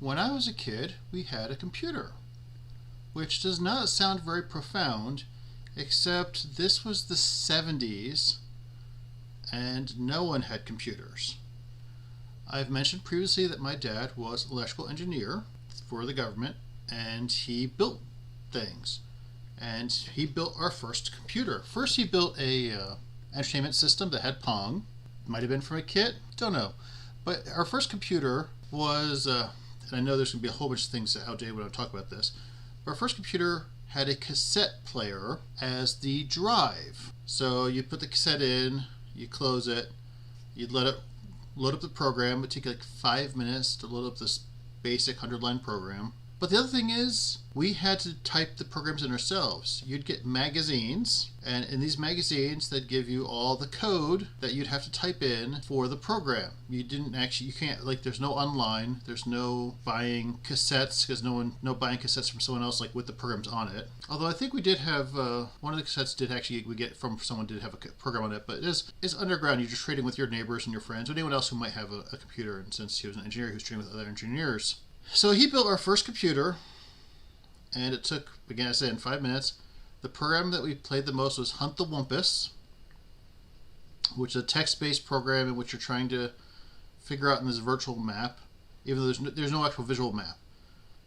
When I was a kid, we had a computer, which does not sound very profound, except this was the 70s and no one had computers. I've mentioned previously that my dad was an electrical engineer for the government, and he built things. And he built our first computer. First, he built a entertainment system that had Pong. Might have been from a kit, don't know. But our first computer was, and I know there's going to be a whole bunch of things outdated when I talk about this, but our first computer had a cassette player as the drive. So you put the cassette in, you close it, you'd let it load up the program. It would take like 5 minutes to load up this basic 100-line program. But the other thing is, we had to type the programs in ourselves. You'd get magazines, and in these magazines, they'd give you all the code that you'd have to type in for the program. You can't, like, there's no online, there's no buying cassettes, because no buying cassettes from someone else, like, with the programs on it. Although I think we did have, one of the cassettes we get from someone did have a program on it, but it's underground. You're just trading with your neighbors and your friends, or anyone else who might have a computer, and since he was an engineer, he was trading with other engineers. So he built our first computer, and it took, again, I said, in 5 minutes. The program that we played the most was Hunt the Wumpus, which is a text-based program in which you're trying to figure out in this virtual map, even though there's no actual visual map.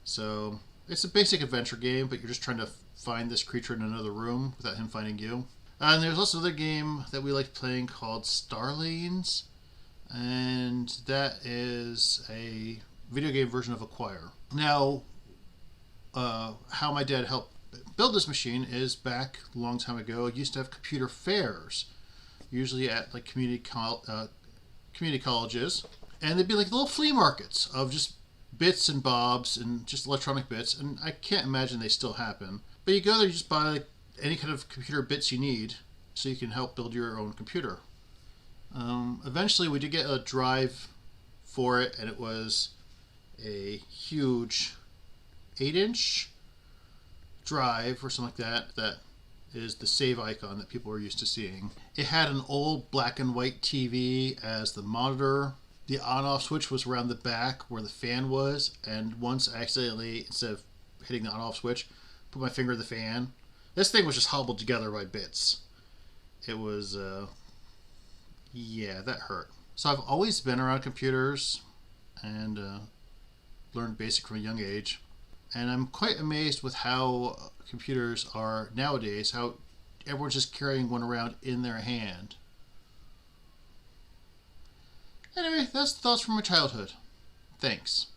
So it's a basic adventure game, but you're just trying to find this creature in another room without him finding you. And there's also another game that we liked playing called Starlanes, and that is a video game version of Acquire. Now, how my dad helped build this machine is back a long time ago. It used to have computer fairs, usually at like community colleges, and they'd be like little flea markets of just bits and bobs and just electronic bits. And I can't imagine they still happen. But you go there, you just buy like any kind of computer bits you need, so you can help build your own computer. Eventually, we did get a drive for it, and it was a huge 8-inch drive or something like that is the save icon that people are used to seeing. It had an old black and white TV as the monitor. The on-off switch was around the back where the fan was, and once I accidentally, instead of hitting the on-off switch, put my finger in the fan. This thing was just hobbled together by bits. It was, yeah, that hurt. So I've always been around computers and learned BASIC from a young age, and I'm quite amazed with how computers are nowadays, how everyone's just carrying one around in their hand. Anyway, that's thoughts from my childhood. Thanks.